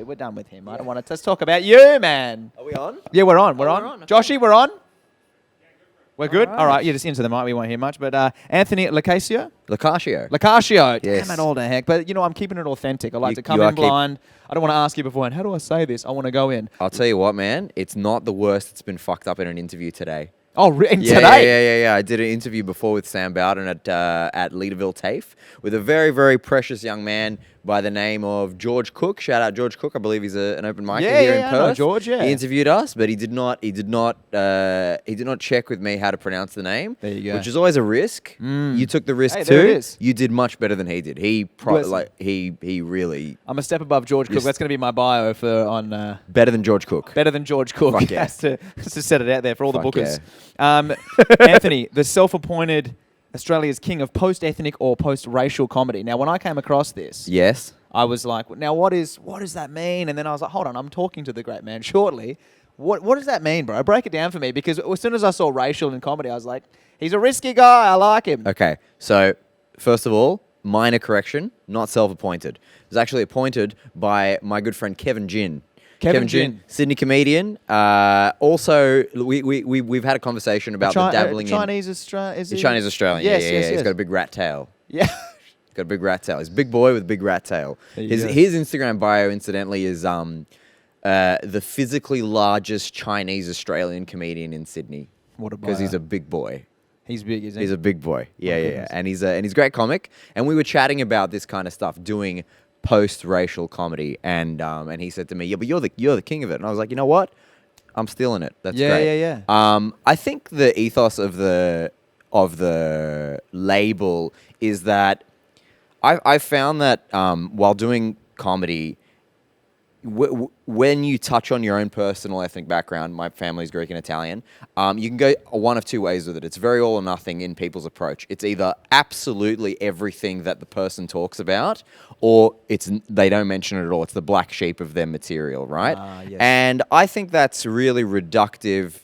dude. We're done with him. I don't want to. Let's talk about you, man. Are we on? Yeah, we're on. We're Oh, on. we're on, okay. Joshy, we're on. We're good? All right. All right, yeah, just into the mic. We won't hear much. But Anthony Locascio? Locascio. Locascio. Yes. Damn it all the heck. But, you know, I'm keeping it authentic. I like You- to come you in are blind. I don't want to ask you beforehand, how do I say this? I want to go in. I'll tell you what, man. It's not the worst that's been fucked up in an interview today. Oh, and Yeah, today? yeah. I did an interview before with Sam Bowden at Leaderville TAFE with a very, very precious young man by the name of George Cook. Shout out George Cook. I believe he's an open micer here in I Perth. know George, yeah. He interviewed us, but he did not check with me how to pronounce the name. There you go. Which is always a risk. You took the risk Hey, too. there it is. You did much better than he did. He Listen. he really I'm a step above George Cook. Yes. That's going to be my bio on better than George Cook. Better Than George Cook. Fuck yeah. Has to set it out there for all the Fuck bookers. Anthony, the self-appointed Australia's king of post-ethnic or post-racial comedy. Now, when I came across this, Yes. I was like, now what does that mean? And then I was like, hold on, I'm talking to the great man shortly. What does that mean, bro? Break it down for me, because as soon as I saw racial in comedy, I was like, he's a risky guy. I like him. Okay, so first of all, minor correction, not self-appointed. It was actually appointed by my good friend Kevin Jin. Kevin Jin. Sydney comedian. Also, we've had a conversation about the dabbling Chinese Australian. in... Chinese Australian, Yes. He's got a big rat tail. Yeah. He's got a big rat tail. He's a big boy with a big rat tail. There you His go. Instagram bio, incidentally, is the physically largest Chinese Australian comedian in Sydney. What a bio. Because he's a big boy. He's big, isn't he? He's a big boy. Yeah. goodness. And he's a great comic. And we were chatting about this kind of stuff, doing post-racial comedy. And he said to me, "Yeah, but you're the king of it." And I was like, "You know what? I'm stealing it. That's great." Yeah. I think the ethos of the label is that I found that while doing comedy, when you touch on your own personal ethnic background, my family's Greek and Italian, you can go one of two ways with it. It's very all or nothing in people's approach. It's either absolutely everything that the person talks about, or they don't mention it at all. It's the black sheep of their material, right? Yes. And I think that's really reductive.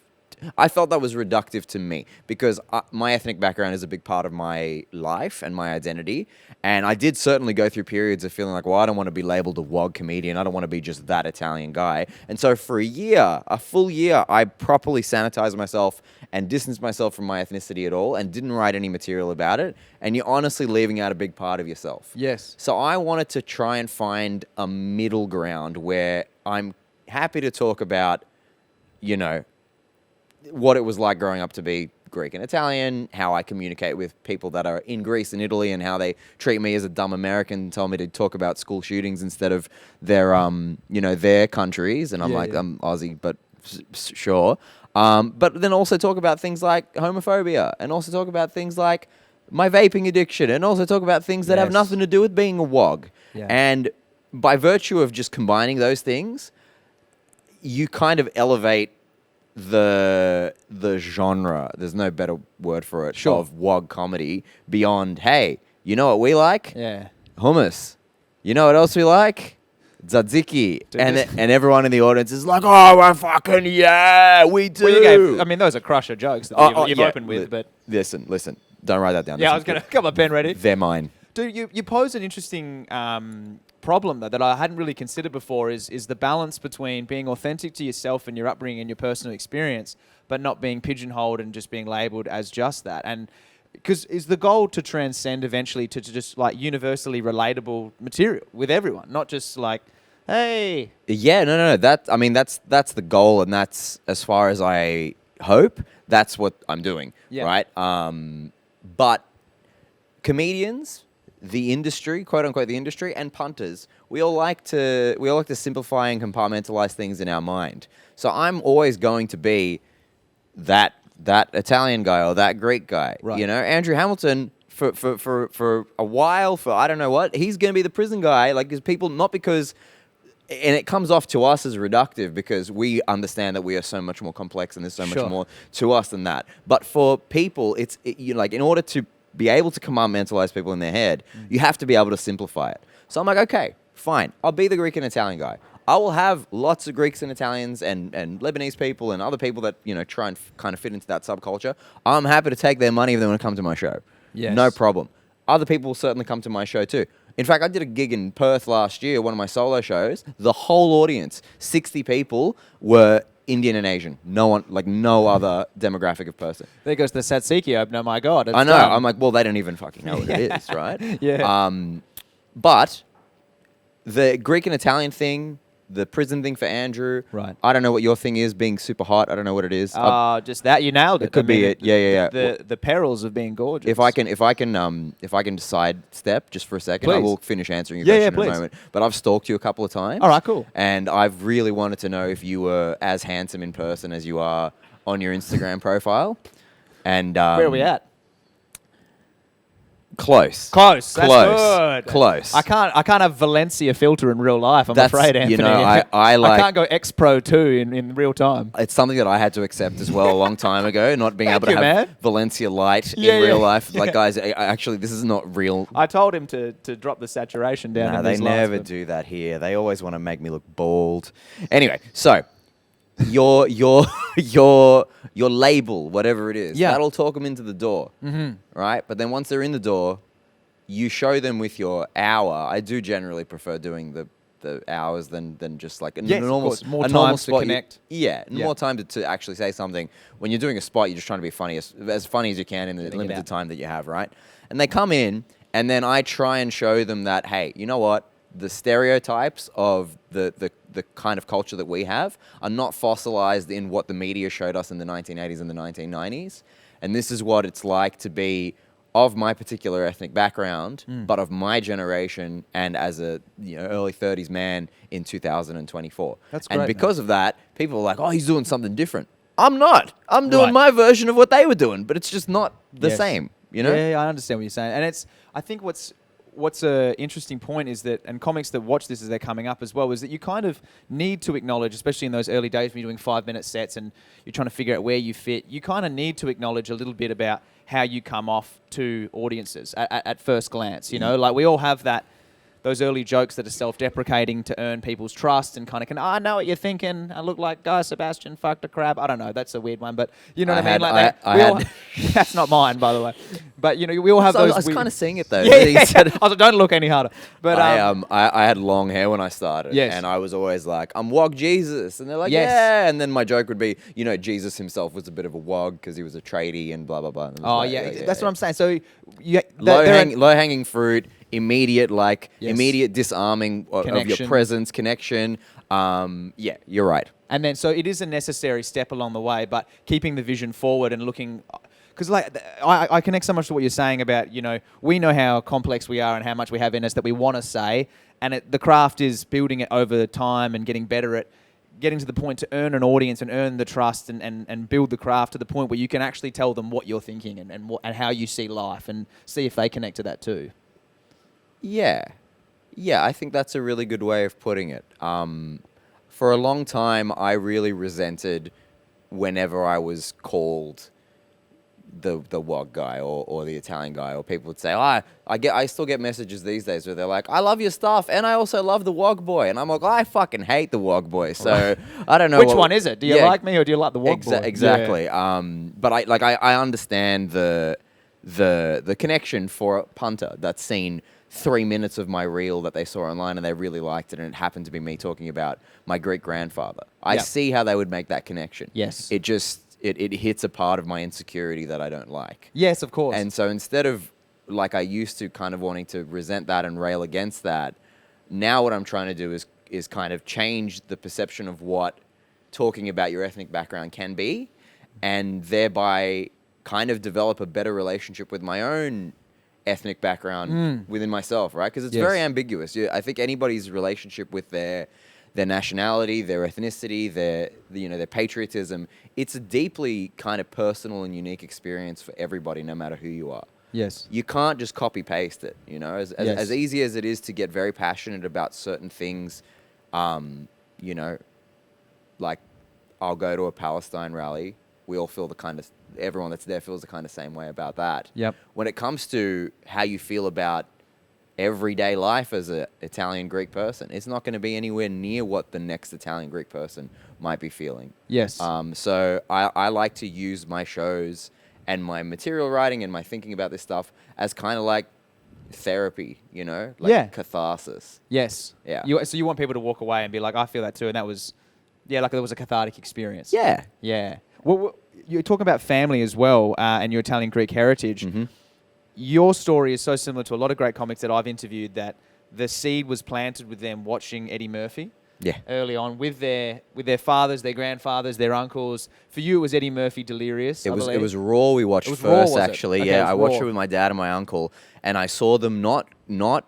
I felt that was reductive to me because my ethnic background is a big part of my life and my identity. And I did certainly go through periods of feeling like, well, I don't want to be labeled a WOG comedian. I don't want to be just that Italian guy. And so for a full year, I properly sanitized myself and distanced myself from my ethnicity at all and didn't write any material about it. And you're honestly leaving out a big part of yourself. Yes. So I wanted to try and find a middle ground where I'm happy to talk about, what it was like growing up to be Greek and Italian, how I communicate with people that are in Greece and Italy, and how they treat me as a dumb American and tell me to talk about school shootings instead of their countries. And I'm I'm Aussie, but sure. But then also talk about things like homophobia, and also talk about things like my vaping addiction, and also talk about things that have Yes. nothing to do with being a WOG. Yeah. And by virtue of just combining those things, you kind of elevate the genre, there's no better word for it, Sure. of WOG comedy beyond, hey, you know what we like? Yeah. Hummus. You know what else we like? Tzatziki. Dude, And this- and everyone in the audience is like, oh, I fucking, yeah, we do. Well, you gave, those are crusher jokes that you've yeah. opened with, but... Listen. Don't write that down. Yeah, I That's was going not to... Got my pen ready. good. They're mine. Dude, you pose an interesting problem that I hadn't really considered before is the balance between being authentic to yourself and your upbringing and your personal experience, but not being pigeonholed and just being labeled as just that. And because is the goal to transcend eventually to just like universally relatable material with everyone, not just like, hey. Yeah, no. That's the goal, and that's, as far as I hope, that's what I'm doing. Yeah. Right? But comedians, the industry, quote unquote, the industry, and punters, we all like to simplify and compartmentalize things in our mind. So I'm always going to be that Italian guy or that Greek guy. Right. Andrew Hamilton for a while, for I don't know what, he's going to be the prison guy. Like, because people, not because. And it comes off to us as reductive because we understand that we are so much more complex and there's so Sure. much more to us than that. But for people, in order to be able to compartmentalize people in their head, you have to be able to simplify it. So I'm like, okay, fine. I'll be the Greek and Italian guy. I will have lots of Greeks and Italians and Lebanese people and other people that, try and kind of fit into that subculture. I'm happy to take their money if they want to come to my show. Yes. No problem. Other people will certainly come to my show too. In fact, I did a gig in Perth last year, one of my solo shows. The whole audience, 60 people, were Indian and Asian. No one, like no other demographic of person. There goes the Satsiki opener. My God, it's I know. done. I'm like, well, they don't even fucking know what it is, right? Yeah. But the Greek and Italian thing, the prison thing for Andrew. Right. I don't know what your thing is, being super hot. I don't know what it is. Just that you nailed it. It could be it. Yeah. The perils of being gorgeous. If I can sidestep just for a second, I Please. will finish answering your Yeah, question in a please. moment. But I've stalked you a couple of times. All right, cool. And I've really wanted to know if you were as handsome in person as you are on your Instagram profile. And Where are we at? Close. Close. That's Close. good. Close. I can't have Valencia filter in real life. I'm That's, afraid, Anthony. you know, I like. I can't go X Pro 2 in real time. It's something that I had to accept as well a long time ago, not being able to Thank you, have man. Valencia light Yeah, in real yeah. life. Like, Yeah. guys, actually, this is not real. I told him to drop the saturation down. No, in they these lights, never but- do that here. They always want to make me look bald. Anyway, so your label, whatever it is, Yeah. that'll talk them into the door, right? But then once they're in the door, you show them with your hour. I do generally prefer doing the hours than just like a Yes, of normal course. More a normal time to spot. connect. Yeah, Yeah. more time to actually say something. When you're doing a spot, you're just trying to be funny as funny as you can in the Getting it limited out. time that you have, right? And they come in, and then I try and show them that, hey, you know what? The stereotypes of the kind of culture that we have are not fossilized in what the media showed us in the 1980s and the 1990s. And this is what it's like to be of my particular ethnic background, but of my generation and as a early 30s man in 2024. That's and great, because of that, people are like, oh, he's doing something different. I'm not. I'm doing Right. my version of what they were doing, but it's just not the Yes. same, you know? Yeah, I understand what you're saying, and I think what's a interesting point is that, and comics that watch this as they're coming up as well, is that you kind of need to acknowledge, especially in those early days when you're doing 5-minute sets and you're trying to figure out where you fit, you kind of need to acknowledge a little bit about how you come off to audiences at first glance. Like we all have those early jokes that are self-deprecating to earn people's trust and kind of I know what you're thinking. I look like Guy Sebastian fucked a crab. I don't know. That's a weird one, but you know what I mean? Like that's not mine, by the way. But we all have So those. I was kind of seeing it though. Yeah, You yeah. said- I was like, don't look any harder. But I had long hair when I started, Yes. and I was always like, I'm Wog Jesus, and they're like, Yes. yeah, and then my joke would be, Jesus himself was a bit of a wog because he was a tradie and blah blah blah. And it was oh like, yeah, that's what I'm saying. So low hanging fruit, immediate Yes. immediate disarming of your Connection. presence, connection. Yeah, you're right. And then, so it is a necessary step along the way, but keeping the vision forward and looking, because I connect so much to what you're saying about, we know how complex we are and how much we have in us that we want to say, and the craft is building it over time and getting better at getting to the point to earn an audience and earn the trust and build the craft to the point where you can actually tell them what you're thinking and how you see life and see if they connect to that too. Yeah. Yeah, I think that's a really good way of putting it. For a long time, I really resented whenever I was called the Wog guy or the Italian guy, or people would say, I still get messages these days where they're like, I love your stuff, and I also love the Wog boy. And I'm like, I fucking hate the Wog boy. So I don't know. Which one is it? Do you like me or do you like the Wog boy? Exactly. Yeah. But I understand the connection for a punter that's seen 3 minutes of my reel that they saw online and they really liked it, and it happened to be me talking about my great grandfather. I Yep. see how they would make that connection. Yes. It just it hits a part of my insecurity that I don't like. Yes, of course. And so instead of like I used to kind of wanting to resent that and rail against that, now what I'm trying to do is kind of change the perception of what talking about your ethnic background can be, and thereby kind of develop a better relationship with my own ethnic background within myself, right? Because it's Yes. very ambiguous. I think anybody's relationship with their nationality, their ethnicity, their patriotism, it's a deeply kind of personal and unique experience for everybody, no matter who you are. yes. You can't just copy paste it, Yes. as easy as it is to get very passionate about certain things, like I'll go to a Palestine rally. We all feel everyone that's there feels the kind of same way about that. Yep. When it comes to how you feel about everyday life as an Italian Greek person, it's not going to be anywhere near what the next Italian Greek person might be feeling. Yes. So I like to use my shows and my material writing and my thinking about this stuff as kind of like therapy, you know, like Yeah. catharsis. Yes. Yeah. So you want people to walk away and be like, I feel that too, and that was, yeah, like it was a cathartic experience. Yeah. Yeah. Well, you're talking about family as well, and your Italian Greek heritage. Mm-hmm. Your story is so similar to a lot of great comics that I've interviewed that the seed was planted with them watching Eddie Murphy. Yeah. Early on, with their fathers, their grandfathers, their uncles. For you, it was Eddie Murphy Delirious. It I was believe. Raw. We watched was Raw, first, was it? actually. Okay, Yeah, it was I watched Raw. it with my dad and my uncle, and I saw them not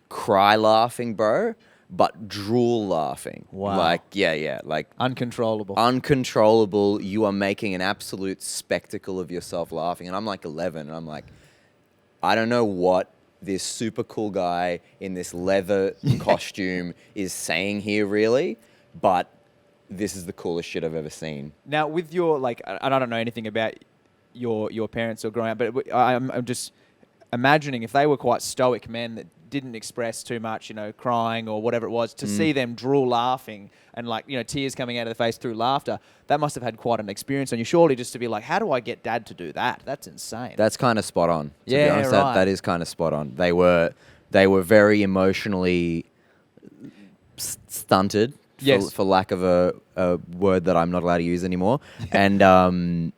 cry laughing, bro, but drool laughing. Wow. Like like Uncontrollable. uncontrollable. You are making an absolute spectacle of yourself laughing, and I'm like 11, and I'm like, I don't know what this super cool guy in this leather costume is saying here, really, but this is the coolest shit I've ever seen. Now, with your, like, I don't know anything about your parents or growing up, but I'm just imagining if they were quite stoic men that didn't express too much, you know, crying or whatever it was, to see them drool laughing and, like, you know, tears coming out of the face through laughter, that must have had quite an experience on you, surely, just to be like, how do I get dad to do that? That's insane. That's kind of spot on. To Yeah, be honest, right. that is kind of spot on. They were very emotionally stunted, Yes. for lack of a word that I'm not allowed to use anymore. And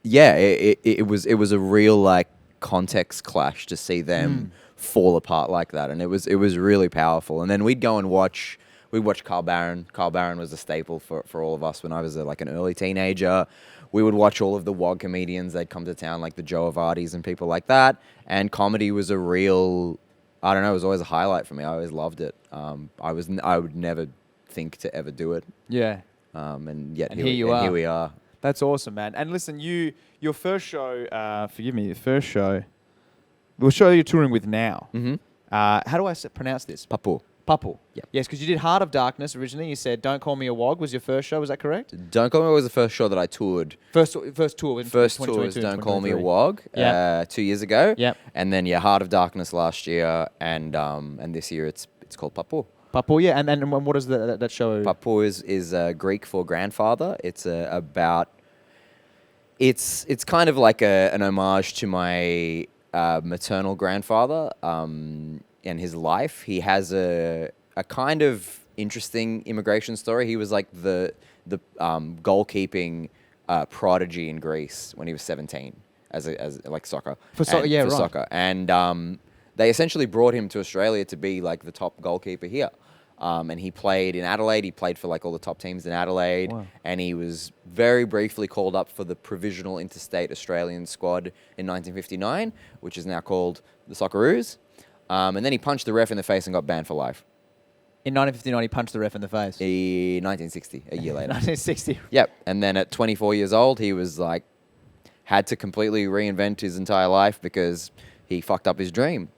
yeah, it was a real like context clash to see them fall apart like that, and it was really powerful. And then we'd go and watch. We'd watch Carl Barron. Carl Barron was a staple for all of us when I was like an early teenager. We would watch all of the WOG comedians. They'd come to town, like the Joe Avardis and people like that. And comedy was a real, I don't know, it was always a highlight for me. I always loved it. I would never think to ever do it. Yeah. And yet And here we are. That's awesome, man. And listen, your first show, forgive me, the first show, the show you're touring with now. Mm-hmm. How do I pronounce this? Papo. Papo. Yep. Yes, because you did Heart of Darkness originally. You said Don't Call Me a Wog was your first show. Was that correct? Don't Call Me was the first show that I toured. First tour. In First tour 2022 was and Don't Call Me a 2023. Wog Yeah. 2 years ago. Yep. And then Heart of Darkness last year, and this year it's called Papo. Papo, yeah. And what is that show? Papo is Greek for grandfather. It's about. It's kind of like an homage to my maternal grandfather and his life. He has a kind of interesting immigration story. He was like the goalkeeping prodigy in Greece when he was 17 as like soccer. For soccer, yeah, for right. soccer. And they essentially brought him to Australia to be like the top goalkeeper here. And he played in Adelaide. He played for like all the top teams in Adelaide. Wow. And he was very briefly called up for the provisional interstate Australian squad in 1959, which is now called the Socceroos. And then he punched the ref in the face and got banned for life. In 1959, he punched the ref in the face. 1960, a year later. 1960. Yep. And then at 24 years old, he was like, had to completely reinvent his entire life because he fucked up his dream.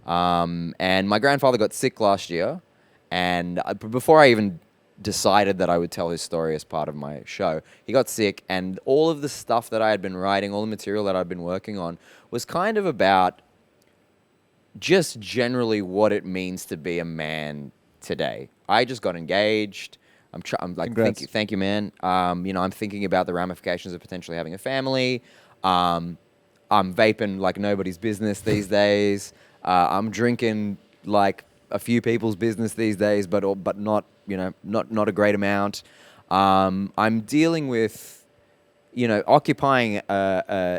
And my grandfather got sick last year. And before I even decided that I would tell his story as part of my show, he got sick, and all of the stuff that I had been writing, all the material that I'd been working on, was kind of about just generally what it means to be a man today. I just got engaged. I'm like, thank you, man. You know, I'm thinking about the ramifications of potentially having a family. I'm vaping like nobody's business these days. I'm drinking like a few people's business these days, but not, you know, not a great amount. I'm dealing with, you know, occupying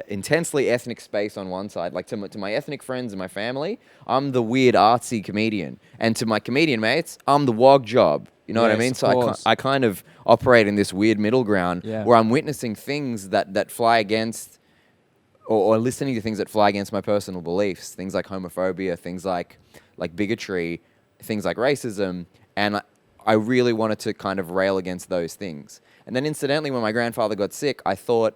intensely ethnic space on one side. Like to my ethnic friends and my family, I'm the weird artsy comedian, and to my comedian mates, I'm the wog job. You know what I Yes, mean? of So course. I kind of operate in this weird middle ground Yeah. where I'm witnessing things that fly against, or listening to things that fly against my personal beliefs. Things like homophobia, things like bigotry, things like racism, and I really wanted to kind of rail against those things. And then incidentally, when my grandfather got sick, I thought,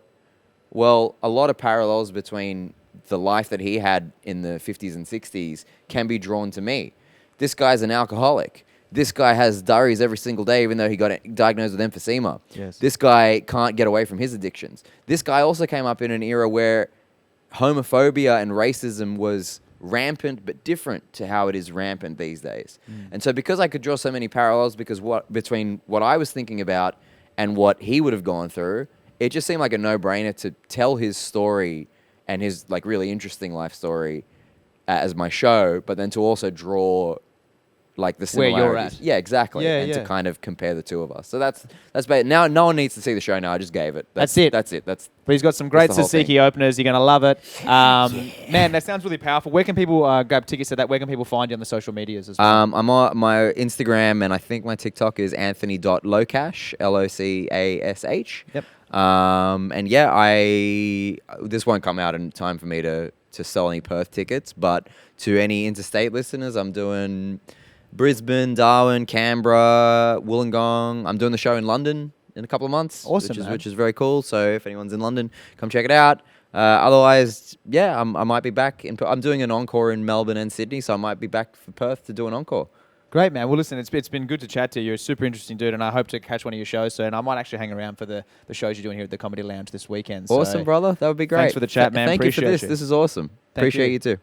well, a lot of parallels between the life that he had in the 50s and 60s can be drawn to me. This guy's an alcoholic. This guy has diaries every single day, even though he got diagnosed with emphysema. Yes. This guy can't get away from his addictions. This guy also came up in an era where homophobia and racism was rampant, but different to how it is rampant these days. And so because I could draw so many parallels between what I was thinking about and what he would have gone through, it just seemed like a no-brainer to tell his story and his like really interesting life story as my show, but then to also draw like the Where similarities. you're at. Yeah, exactly. Yeah, and yeah. to kind of compare the two of us. So that's now no one needs to see the show now. I just gave it. That's it. That's it. That's But he's got some great the whole thing. tzatziki openers. You're going to love it. Man, that sounds really powerful. Where can people grab tickets to that? Where can people find you on the social medias as well? I'm on my Instagram and I think my TikTok is anthony.locash, Locash. Yep. And yeah, this won't come out in time for me to sell any Perth tickets, but to any interstate listeners, I'm doing Brisbane, Darwin, Canberra, Wollongong. I'm doing the show in London in a couple of months, Awesome, which is very cool. So if anyone's in London, come check it out. Otherwise, yeah, I might be back. I'm doing an encore in Melbourne and Sydney, so I might be back for Perth to do an encore. Great, man. Well, listen, it's been good to chat to you. You're a super interesting dude, and I hope to catch one of your shows soon. I might actually hang around for the shows you're doing here at the Comedy Lounge this weekend. Awesome, so brother. That would be great. Thanks for the chat, man. Thank you for Appreciate this. you. This is awesome. Thank Appreciate you. you too.